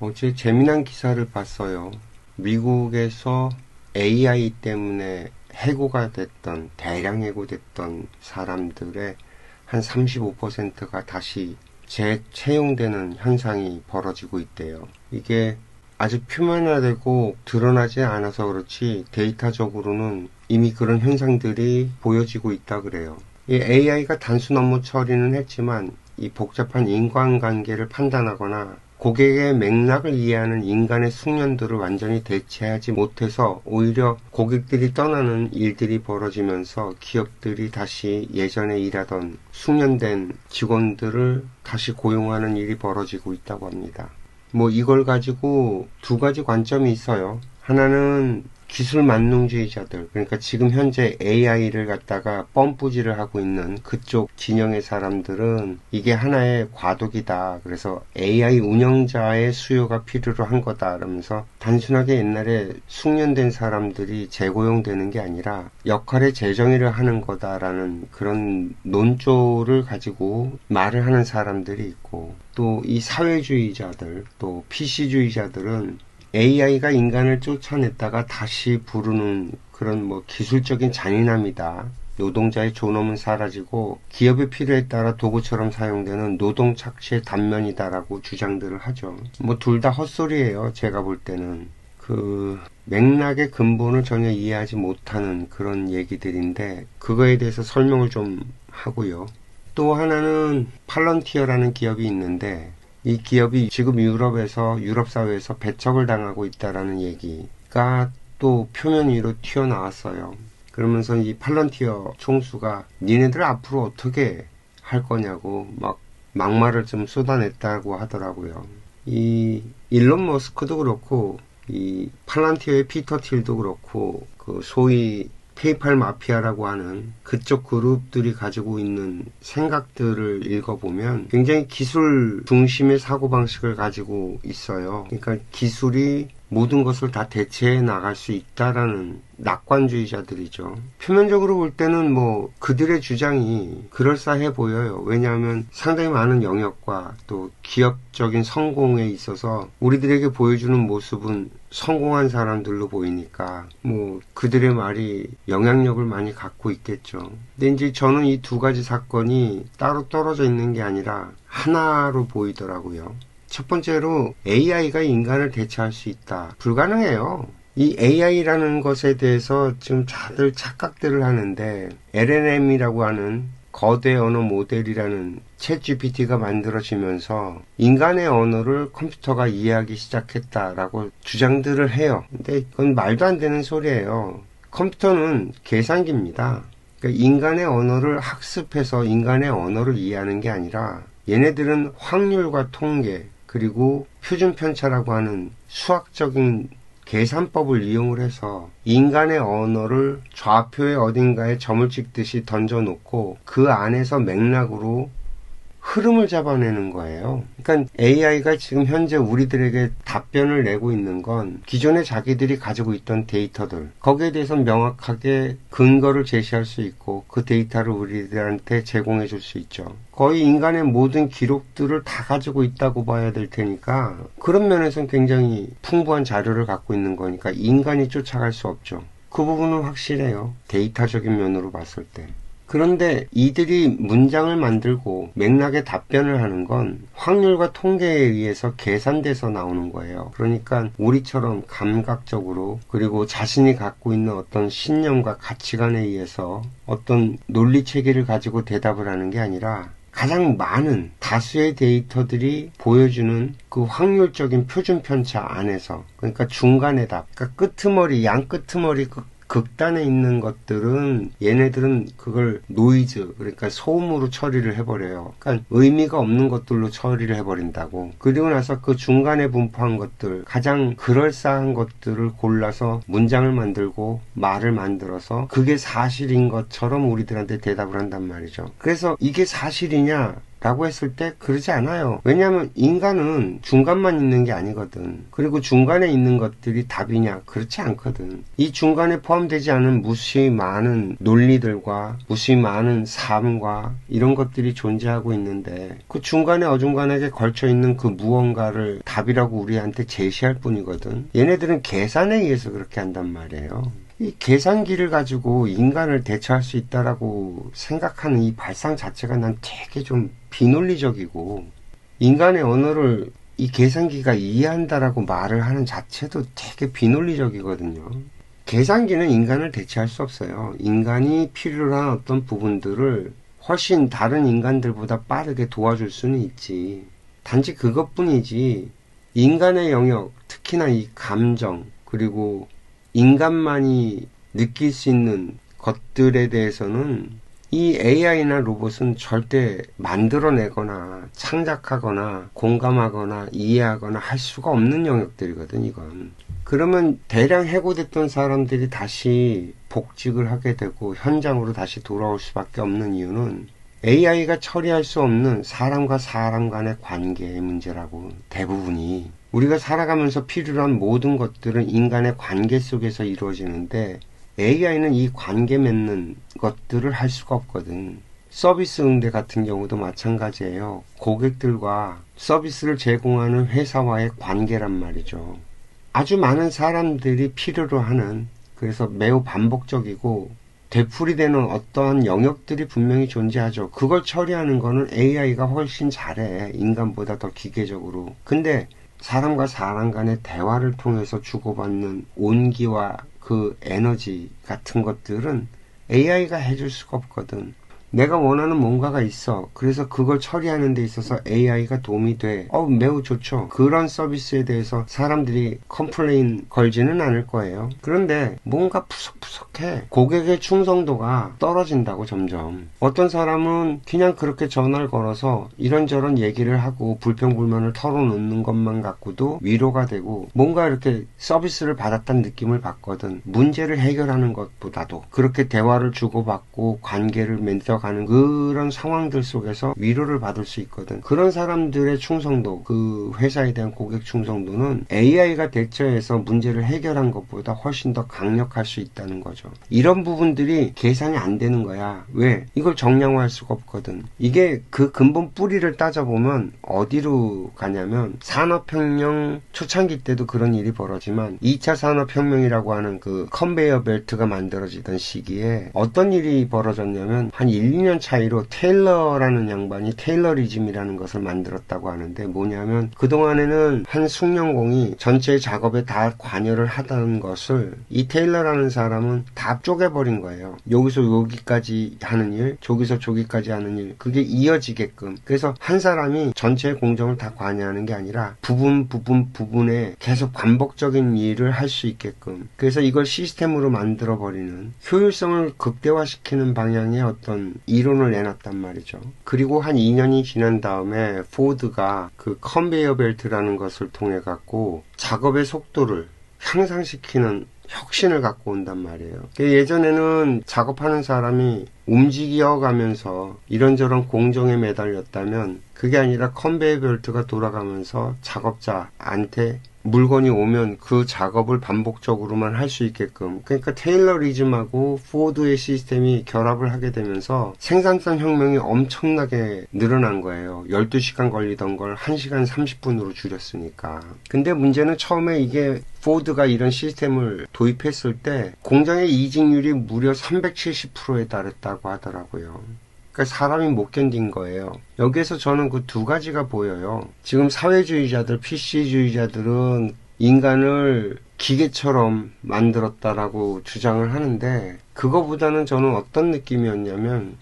어제 재미난 기사를 봤어요. 미국에서 AI 때문에 해고가 됐던, 대량 해고됐던 사람들의 한 35%가 다시 재채용되는 현상이 벌어지고 있대요. 이게 아직 표면화되고 드러나지 않아서 그렇지 데이터적으로는 이미 그런 현상들이 보여지고 있다 그래요. 이 AI가 단순 업무 처리는 했지만 이 복잡한 인간관계를 판단하거나 고객의 맥락을 이해하는 인간의 숙련도를 완전히 대체하지 못해서 오히려 고객들이 떠나는 일들이 벌어지면서 기업들이 다시 예전에 일하던 숙련된 직원들을 다시 고용하는 일이 벌어지고 있다고 합니다. 이걸 가지고 두 가지 관점이 있어요. 하나는 기술 만능주의자들, 그러니까 지금 현재 AI를 갖다가 펌프질을 하고 있는 그쪽 진영의 사람들은 이게 하나의 과도기다. 그래서 AI 운영자의 수요가 필요로 한 거다. 그러면서 단순하게 옛날에 숙련된 사람들이 재고용되는 게 아니라 역할의 재정의를 하는 거다라는 그런 논조를 가지고 말을 하는 사람들이 있고, 또 이 사회주의자들, 또 PC주의자들은 AI가 인간을 쫓아냈다가 다시 부르는 그런 기술적인 잔인함이다. 노동자의 존엄은 사라지고 기업의 필요에 따라 도구처럼 사용되는 노동 착취의 단면이다라고 주장들을 하죠. 둘 다 헛소리예요. 제가 볼 때는. 그 맥락의 근본을 전혀 이해하지 못하는 그런 얘기들인데, 그거에 대해서 설명을 좀 하고요. 또 하나는 팔런티어라는 기업이 있는데, 이 기업이 지금 유럽 사회에서 배척을 당하고 있다라는 얘기가 또 표면 위로 튀어나왔어요. 그러면서 이 팔런티어 총수가 니네들 앞으로 어떻게 할 거냐고 막말을 좀 쏟아냈다고 하더라고요. 이 일론 머스크도 그렇고, 이 팔런티어의 피터 틸도 그렇고, 그 소위 페이팔 마피아라고 하는 그쪽 그룹들이 가지고 있는 생각들을 읽어보면 굉장히 기술 중심의 사고방식을 가지고 있어요. 그러니까 기술이 모든 것을 다 대체해 나갈 수 있다라는 낙관주의자들이죠. 표면적으로 볼 때는 그들의 주장이 그럴싸해 보여요. 왜냐하면 상당히 많은 영역과 또 기업적인 성공에 있어서 우리들에게 보여주는 모습은 성공한 사람들로 보이니까 그들의 말이 영향력을 많이 갖고 있겠죠. 근데 이제 저는 이 두 가지 사건이 따로 떨어져 있는 게 아니라 하나로 보이더라고요. 첫 번째로 AI가 인간을 대체할 수 있다. 불가능해요. 이 AI라는 것에 대해서 지금 다들 착각들을 하는데, LLM이라고 하는 거대 언어 모델이라는 챗GPT가 만들어지면서 인간의 언어를 컴퓨터가 이해하기 시작했다라고 주장들을 해요. 근데 그건 말도 안 되는 소리예요. 컴퓨터는 계산기입니다. 그러니까 인간의 언어를 학습해서 인간의 언어를 이해하는 게 아니라 얘네들은 확률과 통계, 그리고 표준 편차라고 하는 수학적인 계산법을 이용을 해서 인간의 언어를 좌표의 어딘가에 점을 찍듯이 던져놓고 그 안에서 맥락으로 흐름을 잡아내는 거예요. 그러니까 AI가 지금 현재 우리들에게 답변을 내고 있는 건 기존에 자기들이 가지고 있던 데이터들, 거기에 대해서 명확하게 근거를 제시할 수 있고 그 데이터를 우리들한테 제공해 줄 수 있죠. 거의 인간의 모든 기록들을 다 가지고 있다고 봐야 될 테니까 그런 면에서는 굉장히 풍부한 자료를 갖고 있는 거니까 인간이 쫓아갈 수 없죠. 그 부분은 확실해요. 데이터적인 면으로 봤을 때. 그런데 이들이 문장을 만들고 맥락에 답변을 하는 건 확률과 통계에 의해서 계산돼서 나오는 거예요. 그러니까 우리처럼 감각적으로, 그리고 자신이 갖고 있는 어떤 신념과 가치관에 의해서 어떤 논리 체계를 가지고 대답을 하는 게 아니라 가장 많은 다수의 데이터들이 보여주는 그 확률적인 표준 편차 안에서, 그러니까 중간의 답, 그러니까 끄트머리, 양끄트머리 극단에 있는 것들은 얘네들은 그걸 노이즈, 그러니까 소음으로 처리를 해버려요. 그러니까 의미가 없는 것들로 처리를 해버린다고. 그리고 나서 그 중간에 분포한 것들, 가장 그럴싸한 것들을 골라서 문장을 만들고 말을 만들어서 그게 사실인 것처럼 우리들한테 대답을 한단 말이죠. 그래서 이게 사실이냐, 라고 했을 때 그러지 않아요. 왜냐하면 인간은 중간만 있는 게 아니거든. 그리고 중간에 있는 것들이 답이냐? 그렇지 않거든. 이 중간에 포함되지 않은 무수히 많은 논리들과 무수히 많은 삶과 이런 것들이 존재하고 있는데 그 중간에 어중간하게 걸쳐 있는 그 무언가를 답이라고 우리한테 제시할 뿐이거든. 얘네들은 계산에 의해서 그렇게 한단 말이에요. 이 계산기를 가지고 인간을 대처할 수 있다라고 생각하는 이 발상 자체가 난 되게 좀 비논리적이고, 인간의 언어를 이 계산기가 이해한다라고 말을 하는 자체도 되게 비논리적이거든요. 계산기는 인간을 대체할 수 없어요. 인간이 필요로 한 어떤 부분들을 훨씬 다른 인간들보다 빠르게 도와줄 수는 있지. 단지 그것뿐이지, 인간의 영역, 특히나 이 감정, 그리고 인간만이 느낄 수 있는 것들에 대해서는 이 AI나 로봇은 절대 만들어내거나 창작하거나 공감하거나 이해하거나 할 수가 없는 영역들이거든, 이건. 그러면 대량 해고됐던 사람들이 다시 복직을 하게 되고 현장으로 다시 돌아올 수밖에 없는 이유는 AI가 처리할 수 없는 사람과 사람 간의 관계의 문제라고. 대부분이 우리가 살아가면서 필요로 한 모든 것들은 인간의 관계 속에서 이루어지는데 AI는 이 관계 맺는 것들을 할 수가 없거든. 서비스 응대 같은 경우도 마찬가지예요. 고객들과 서비스를 제공하는 회사와의 관계란 말이죠. 아주 많은 사람들이 필요로 하는, 그래서 매우 반복적이고 되풀이되는 어떠한 영역들이 분명히 존재하죠. 그걸 처리하는 거는 AI가 훨씬 잘해. 인간보다 더 기계적으로. 근데 사람과 사람 간의 대화를 통해서 주고받는 온기와 그 에너지 같은 것들은 AI가 해줄 수가 없거든. 내가 원하는 뭔가가 있어. 그래서 그걸 처리하는 데 있어서 AI가 도움이 돼. 매우 좋죠. 그런 서비스에 대해서 사람들이 컴플레인 걸지는 않을 거예요. 그런데 뭔가 푸석푸석해. 고객의 충성도가 떨어진다고 점점. 어떤 사람은 그냥 그렇게 전화를 걸어서 이런저런 얘기를 하고 불평불만을 털어놓는 것만 갖고도 위로가 되고 뭔가 이렇게 서비스를 받았다는 느낌을 받거든. 문제를 해결하는 것보다도 그렇게 대화를 주고받고 관계를 맺어 가는 그런 상황들 속에서 위로를 받을 수 있거든. 그런 사람들의 충성도, 그 회사에 대한 고객 충성도는 AI가 대처해서 문제를 해결한 것보다 훨씬 더 강력할 수 있다는 거죠. 이런 부분들이 계산이 안 되는 거야. 왜? 이걸 정량화할 수가 없거든. 이게 그 근본 뿌리를 따져보면 어디로 가냐면 산업혁명 초창기 때도 그런 일이 벌어지만 2차 산업혁명이라고 하는 그 컨베이어 벨트가 만들어지던 시기에 어떤 일이 벌어졌냐면 한 1, 2년 차이로 테일러라는 양반이 테일러리즘이라는 것을 만들었다고 하는데, 뭐냐면 그동안에는 한 숙련공이 전체 작업에 다 관여를 하던 것을 이 테일러라는 사람은 다 쪼개버린 거예요. 여기서 여기까지 하는 일, 저기서 저기까지 하는 일, 그게 이어지게끔. 그래서 한 사람이 전체 공정을 다 관여하는 게 아니라 부분에 계속 반복적인 일을 할 수 있게끔. 그래서 이걸 시스템으로 만들어버리는, 효율성을 극대화시키는 방향의 어떤 이론을 내놨단 말이죠. 그리고 한 2년이 지난 다음에 포드가 그 컨베이어 벨트라는 것을 통해 갖고 작업의 속도를 향상시키는 혁신을 갖고 온단 말이에요. 예전에는 작업하는 사람이 움직여가면서 이런저런 공정에 매달렸다면 그게 아니라 컨베이어 벨트가 돌아가면서 작업자한테 물건이 오면 그 작업을 반복적으로만 할 수 있게끔. 그러니까 테일러리즘하고 포드의 시스템이 결합을 하게 되면서 생산성 혁명이 엄청나게 늘어난 거예요. 12시간 걸리던 걸 1시간 30분으로 줄였으니까. 근데 문제는 처음에 이게 포드가 이런 시스템을 도입했을 때 공장의 이직률이 무려 370%에 달했다고 하더라고요. 그러니까 사람이 못 견딘 거예요. 여기에서 저는 그 두 가지가 보여요. 지금 사회주의자들, PC주의자들은 인간을 기계처럼 만들었다라고 주장을 하는데, 그거보다는 저는 어떤 느낌이었냐면,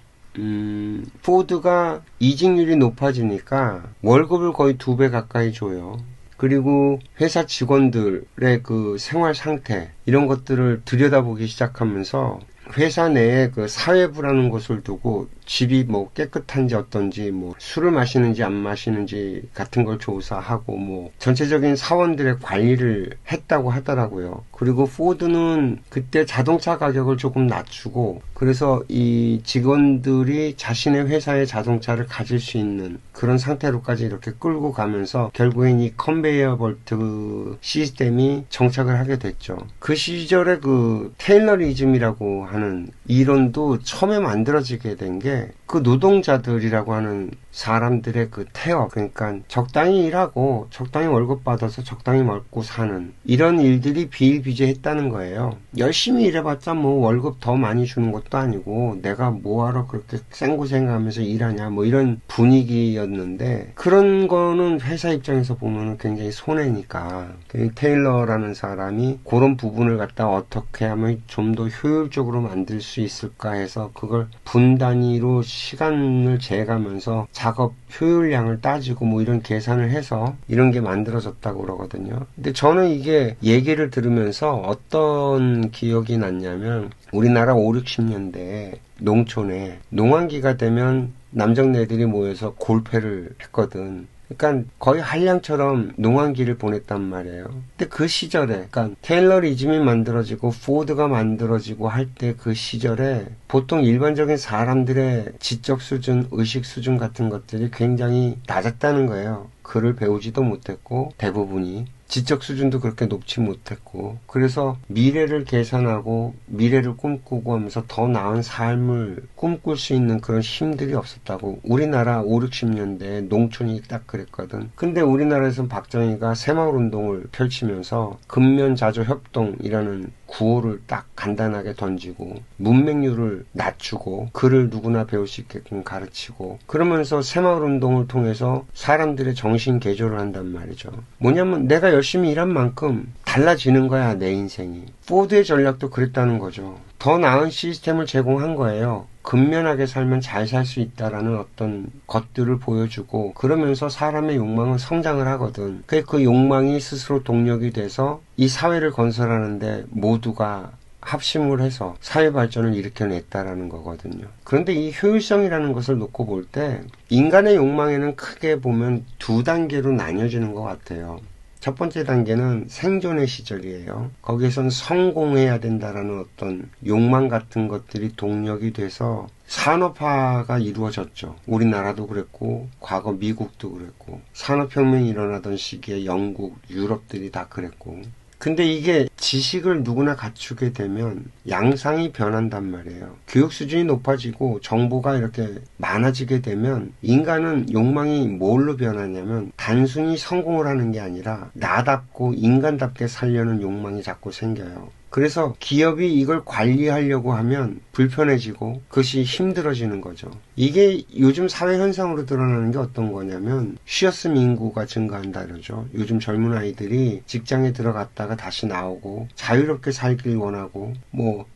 포드가 이직률이 높아지니까 월급을 거의 2배 가까이 줘요. 그리고 회사 직원들의 그 생활 상태, 이런 것들을 들여다보기 시작하면서 회사 내에 그 사회부라는 것을 두고 집이 뭐 깨끗한지 어떤지, 뭐 술을 마시는지 안 마시는지 같은 걸 조사하고, 뭐 전체적인 사원들의 관리를 했다고 하더라고요. 그리고 포드는 그때 자동차 가격을 조금 낮추고, 그래서 이 직원들이 자신의 회사의 자동차를 가질 수 있는 그런 상태로까지 이렇게 끌고 가면서 결국엔 이 컨베이어 벨트 시스템이 정착을 하게 됐죠. 그 시절에 그 테일러리즘이라고 하는 이론도 처음에 만들어지게 된 게 그 노동자들이라고 하는 사람들의 그 태업, 그러니까 적당히 일하고 적당히 월급 받아서 적당히 먹고 사는 이런 일들이 비일비재했다는 거예요. 열심히 일해봤자 뭐 월급 더 많이 주는 것도 아니고 내가 뭐하러 그렇게 생고생하면서 일하냐 뭐 이런 분위기였는데, 그런 거는 회사 입장에서 보면 굉장히 손해니까 테일러라는 사람이 그런 부분을 갖다 어떻게 하면 좀 더 효율적으로 만들 수 있을까 해서 그걸 분 단위로 시간을 재가면서 작업 효율량을 따지고 뭐 이런 계산을 해서 이런 게 만들어졌다고 그러거든요. 근데 저는 이게 얘기를 들으면서 어떤 기억이 났냐면, 우리나라 5, 60년대에 농촌에 농한기가 되면 남정네들이 모여서 골패를 했거든. 그러니까 거의 한량처럼 농한기를 보냈단 말이에요. 근데 그 시절에, 그러니까 테일러리즘이 만들어지고 포드가 만들어지고 할 때 그 시절에 보통 일반적인 사람들의 지적 수준, 의식 수준 같은 것들이 굉장히 낮았다는 거예요. 글을 배우지도 못했고 대부분이 지적 수준도 그렇게 높지 못했고, 그래서 미래를 계산하고 미래를 꿈꾸고 하면서 더 나은 삶을 꿈꿀 수 있는 그런 힘들이 없었다고. 우리나라 5, 60년대에 농촌이 딱 그랬거든. 근데 우리나라에서는 박정희가 새마을운동을 펼치면서 근면자조협동이라는 구호를 딱 간단하게 던지고 문맹률을 낮추고 글을 누구나 배울 수 있게끔 가르치고, 그러면서 새마을운동을 통해서 사람들의 정신 개조를 한단 말이죠. 뭐냐면 내가 열심히 일한 만큼 달라지는 거야, 내 인생이. 포드의 전략도 그랬다는 거죠. 더 나은 시스템을 제공한 거예요. 근면하게 살면 잘 살 수 있다라는 어떤 것들을 보여주고, 그러면서 사람의 욕망은 성장을 하거든. 그 욕망이 스스로 동력이 돼서 이 사회를 건설하는데 모두가 합심을 해서 사회 발전을 일으켜냈다라는 거거든요. 그런데 이 효율성이라는 것을 놓고 볼 때 인간의 욕망에는 크게 보면 두 단계로 나뉘어지는 것 같아요. 첫 번째 단계는 생존의 시절이에요. 거기에선 성공해야 된다라는 어떤 욕망 같은 것들이 동력이 돼서 산업화가 이루어졌죠. 우리나라도 그랬고 과거 미국도 그랬고 산업혁명이 일어나던 시기에 영국, 유럽들이 다 그랬고. 근데 이게 지식을 누구나 갖추게 되면 양상이 변한단 말이에요. 교육 수준이 높아지고 정보가 이렇게 많아지게 되면 인간은 욕망이 뭘로 변하냐면 단순히 성공을 하는 게 아니라 나답고 인간답게 살려는 욕망이 자꾸 생겨요. 그래서 기업이 이걸 관리하려고 하면 불편해지고 그것이 힘들어지는 거죠. 이게 요즘 사회 현상으로 드러나는 게 어떤 거냐면 쉬었음 인구가 증가한다 그러죠. 요즘 젊은 아이들이 직장에 들어갔다가 다시 나오고 자유롭게 살길 원하고, 뭐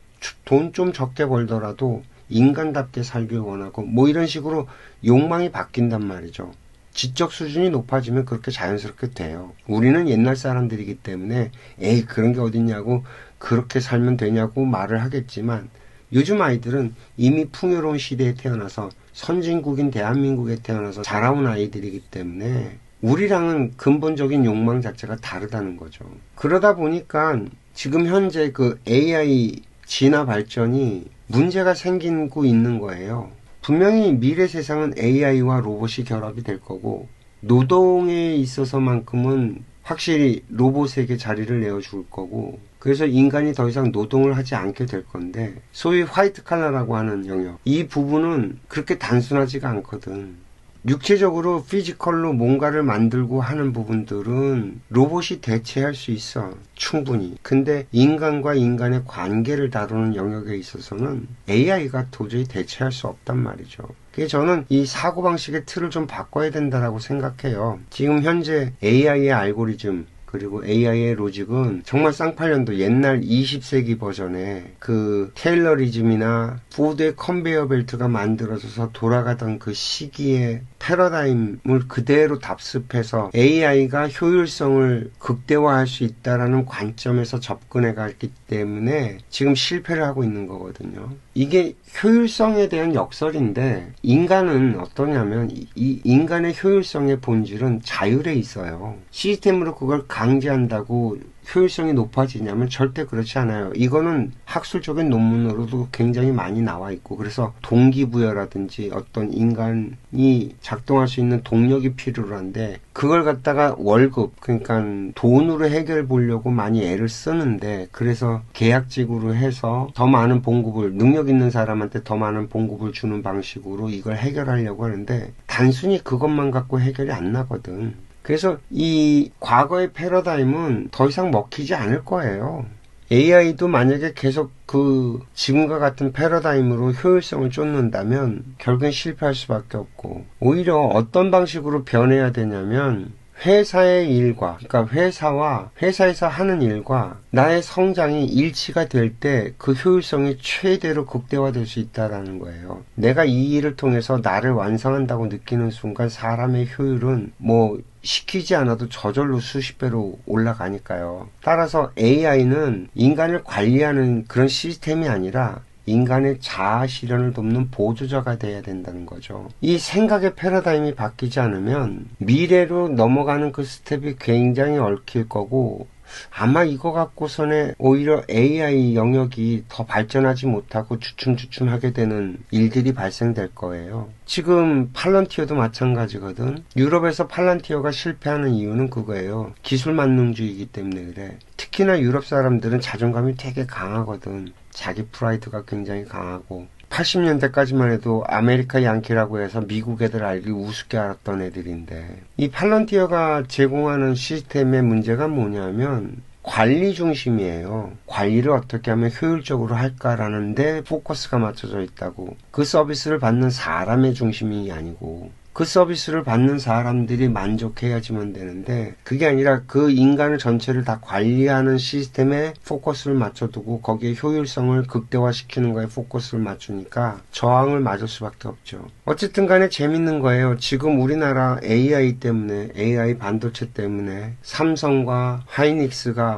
돈 좀 적게 벌더라도 인간답게 살길 원하고, 뭐 이런 식으로 욕망이 바뀐단 말이죠. 지적 수준이 높아지면 그렇게 자연스럽게 돼요. 우리는 옛날 사람들이기 때문에 에이 그런 게 어딨냐고 그렇게 살면 되냐고 말을 하겠지만, 요즘 아이들은 이미 풍요로운 시대에 태어나서 선진국인 대한민국에 태어나서 자라온 아이들이기 때문에 우리랑은 근본적인 욕망 자체가 다르다는 거죠. 그러다 보니까 지금 현재 그 AI 진화 발전이 문제가 생기고 있는 거예요. 분명히 미래 세상은 AI와 로봇이 결합이 될 거고, 노동에 있어서만큼은 확실히 로봇에게 자리를 내어줄 거고, 그래서 인간이 더 이상 노동을 하지 않게 될 건데, 소위 화이트 칼라라고 하는 영역, 이 부분은 그렇게 단순하지가 않거든. 육체적으로 피지컬로 뭔가를 만들고 하는 부분들은 로봇이 대체할 수 있어, 충분히. 근데 인간과 인간의 관계를 다루는 영역에 있어서는 AI가 도저히 대체할 수 없단 말이죠. 그래서 저는 이 사고방식의 틀을 좀 바꿔야 된다라고 생각해요. 지금 현재 AI의 알고리즘, 그리고 AI의 로직은 정말 쌍팔년도 옛날 20세기 버전의 그 테일러리즘이나 포드의 컨베이어 벨트가 만들어져서 돌아가던 그 시기의 패러다임을 그대로 답습해서 AI가 효율성을 극대화할 수 있다라는 관점에서 접근해 갔기 때문에 지금 실패를 하고 있는 거거든요. 이게 효율성에 대한 역설인데 인간은 어떠냐면 이 인간의 효율성의 본질은 자율에 있어요. 시스템으로 그걸 강제한다고 효율성이 높아지냐면 절대 그렇지 않아요. 이거는 학술적인 논문으로도 굉장히 많이 나와 있고 그래서 동기부여라든지 어떤 인간이 작동할 수 있는 동력이 필요한데 그걸 갖다가 월급 그러니까 돈으로 해결해 보려고 많이 애를 쓰는데 그래서 계약직으로 해서 더 많은 봉급을 능력 있는 사람한테 더 많은 봉급을 주는 방식으로 이걸 해결하려고 하는데 단순히 그것만 갖고 해결이 안 나거든. 그래서 이 과거의 패러다임은 더 이상 먹히지 않을 거예요. AI도 만약에 계속 그 지금과 같은 패러다임으로 효율성을 쫓는다면 결국엔 실패할 수밖에 없고 오히려 어떤 방식으로 변해야 되냐면 회사의 일과 그러니까 회사와 회사에서 하는 일과 나의 성장이 일치가 될 때 그 효율성이 최대로 극대화될 수 있다는 거예요. 내가 이 일을 통해서 나를 완성한다고 느끼는 순간 사람의 효율은 시키지 않아도 저절로 수십 배로 올라가니까요. 따라서 AI는 인간을 관리하는 그런 시스템이 아니라 인간의 자아 실현을 돕는 보조자가 돼야 된다는 거죠. 이 생각의 패러다임이 바뀌지 않으면 미래로 넘어가는 그 스텝이 굉장히 얽힐 거고 아마 이거 갖고서는 오히려 AI 영역이 더 발전하지 못하고 주춤주춤하게 되는 일들이 발생될 거예요. 지금 팔런티어도 마찬가지거든. 유럽에서 팔런티어가 실패하는 이유는 그거예요. 기술 만능주의이기 때문에 그래. 특히나 유럽 사람들은 자존감이 되게 강하거든. 자기 프라이드가 굉장히 강하고 80년대까지만 해도 아메리카 양키라고 해서 미국 애들 알기 우습게 알았던 애들인데 이 팔런티어가 제공하는 시스템의 문제가 뭐냐면 관리 중심이에요. 관리를 어떻게 하면 효율적으로 할까라는 데 포커스가 맞춰져 있다고. 그 서비스를 받는 사람의 중심이 아니고 그 서비스를 받는 사람들이 만족해야지만 되는데 그게 아니라 그 인간을 전체를 다 관리하는 시스템에 포커스를 맞춰두고 거기에 효율성을 극대화시키는 거에 포커스를 맞추니까 저항을 맞을 수밖에 없죠. 어쨌든 간에 재밌는 거예요. 지금 우리나라 AI 때문에 AI 반도체 때문에 삼성과 하이닉스가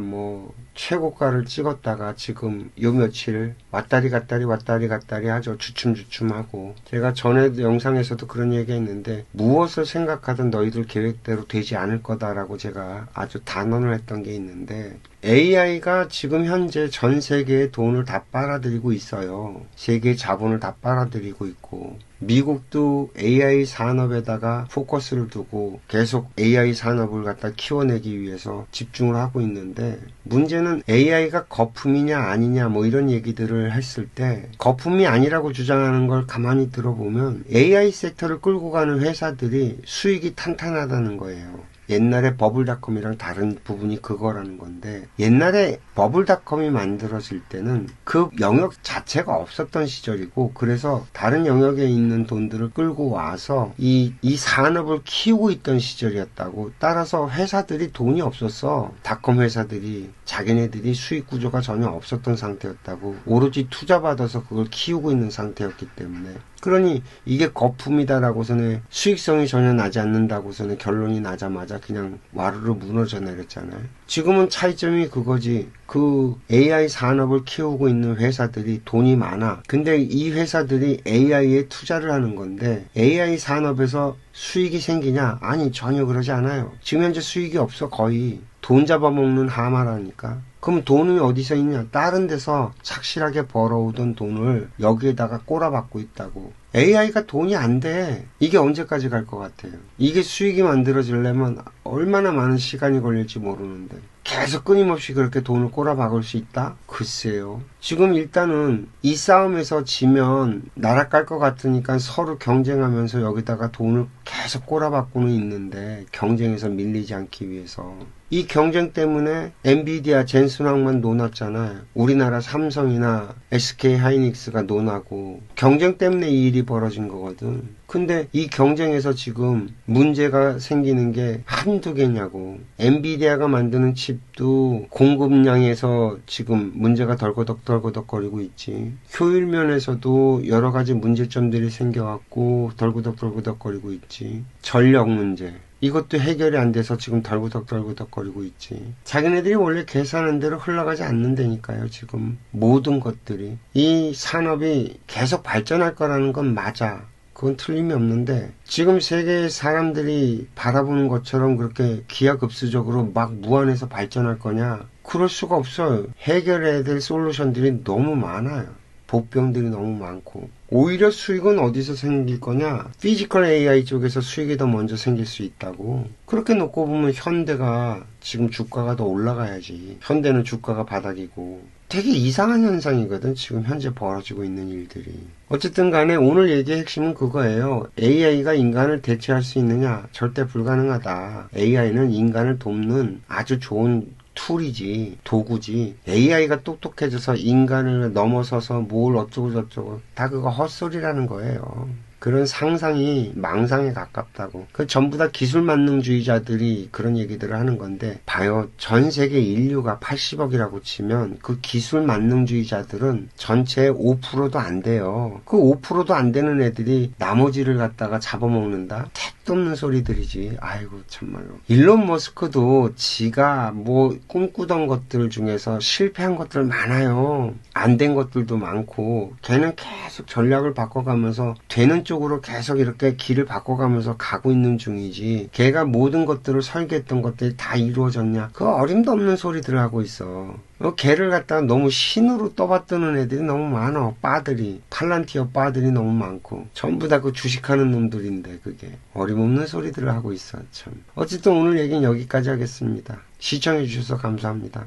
최고가를 찍었다가 지금 요 며칠 왔다리 갔다리 하죠. 주춤주춤하고 제가 전에 영상에서도 그런 얘기 했는데 무엇을 생각하든 너희들 계획대로 되지 않을 거다라고 제가 아주 단언을 했던 게 있는데 AI가 지금 현재 전 세계의 돈을 다 빨아들이고 있어요. 세계의 자본을 다 빨아들이고 있고 미국도 AI 산업에다가 포커스를 두고 계속 AI 산업을 갖다 키워내기 위해서 집중을 하고 있는데 문제는 AI가 거품이냐 아니냐 이런 얘기들을 했을 때 거품이 아니라고 주장하는 걸 가만히 들어보면 AI 섹터를 끌고 가는 회사들이 수익이 탄탄하다는 거예요. 옛날에 버블닷컴이랑 다른 부분이 그거라는 건데 옛날에 버블닷컴이 만들어질 때는 그 영역 자체가 없었던 시절이고 그래서 다른 영역에 있는 돈들을 끌고 와서 이 산업을 키우고 있던 시절이었다고. 따라서 회사들이 돈이 없었어. 닷컴 회사들이 자기네들이 수익 구조가 전혀 없었던 상태였다고. 오로지 투자받아서 그걸 키우고 있는 상태였기 때문에 그러니 이게 거품이다라고서는 수익성이 전혀 나지 않는다고서는 결론이 나자마자 그냥 와르르 무너져 내렸잖아요. 지금은 차이점이 그거지. 그 AI 산업을 키우고 있는 회사들이 돈이 많아. 근데 이 회사들이 AI에 투자를 하는 건데 AI 산업에서 수익이 생기냐? 아니, 전혀 그러지 않아요. 지금 현재 수익이 없어. 거의 돈 잡아먹는 하마라니까. 그럼 돈이 어디서 있냐? 다른 데서 착실하게 벌어오던 돈을 여기에다가 꼬라박고 있다고. AI가 돈이 안 돼. 이게 언제까지 갈 것 같아요? 이게 수익이 만들어지려면 얼마나 많은 시간이 걸릴지 모르는데. 계속 끊임없이 그렇게 돈을 꼬라박을 수 있다? 글쎄요. 지금 일단은 이 싸움에서 지면 나락갈 것 같으니까 서로 경쟁하면서 여기다가 돈을 계속 꼬라박고는 있는데, 경쟁에서 밀리지 않기 위해서. 이 경쟁 때문에 엔비디아 젠슨왕만 논았잖아요. 우리나라 삼성이나 SK 하이닉스가 논하고, 경쟁 때문에 이 일이 벌어진 거거든. 근데 이 경쟁에서 지금 문제가 생기는 게 한두 개냐고. 엔비디아가 만드는 칩도 공급량에서 지금 문제가 덜거덕거리고 있지. 효율 면에서도 여러 가지 문제점들이 생겨갖고 덜거덕거리고 있지. 전력 문제. 이것도 해결이 안 돼서 지금 덜구덕거리고 있지. 자기네들이 원래 계산한 대로 흘러가지 않는다니까요, 지금. 모든 것들이. 이 산업이 계속 발전할 거라는 건 맞아. 그건 틀림이 없는데, 지금 세계의 사람들이 바라보는 것처럼 그렇게 기하급수적으로 막 무한해서 발전할 거냐? 그럴 수가 없어요. 해결해야 될 솔루션들이 너무 많아요. 복병들이 너무 많고. 오히려 수익은 어디서 생길 거냐? 피지컬 AI 쪽에서 수익이 더 먼저 생길 수 있다고. 그렇게 놓고 보면 현대가 지금 주가가 더 올라가야지. 현대는 주가가 바닥이고. 되게 이상한 현상이거든, 지금 현재 벌어지고 있는 일들이. 어쨌든 간에 오늘 얘기의 핵심은 그거예요. AI가 인간을 대체할 수 있느냐? 절대 불가능하다. AI는 인간을 돕는 아주 좋은 툴이지, 도구지. AI가 똑똑해져서 인간을 넘어서서 뭘 어쩌고저쩌고, 다 그거 헛소리라는 거예요. 그런 상상이 망상에 가깝다고. 그 전부 다 기술 만능주의자들이 그런 얘기들을 하는 건데, 봐요. 전 세계 인류가 80억이라고 치면 그 기술 만능주의자들은 전체의 5%도 안 돼요. 그 5%도 안 되는 애들이 나머지를 갖다가 잡아먹는다? 택도 없는 소리들이지. 아이고 참말로. 일론 머스크도 지가 뭐 꿈꾸던 것들 중에서 실패한 것들 많아요. 안 된 것들도 많고, 걔는 계속 전략을 바꿔가면서 되는 쪽으로 계속 이렇게 길을 바꿔가면서 가고 있는 중이지, 걔가 모든 것들을 설계했던 것들이 다 이루어졌냐? 그 어림도 없는 소리들을 하고 있어. 걔를 갖다가 너무 신으로 떠받드는 애들이 너무 많아. 빠들이. 팔란티어 빠들이 너무 많고. 전부 다 그 주식하는 놈들인데, 그게. 어림없는 소리들을 하고 있어, 참. 어쨌든 오늘 얘기는 여기까지 하겠습니다. 시청해주셔서 감사합니다.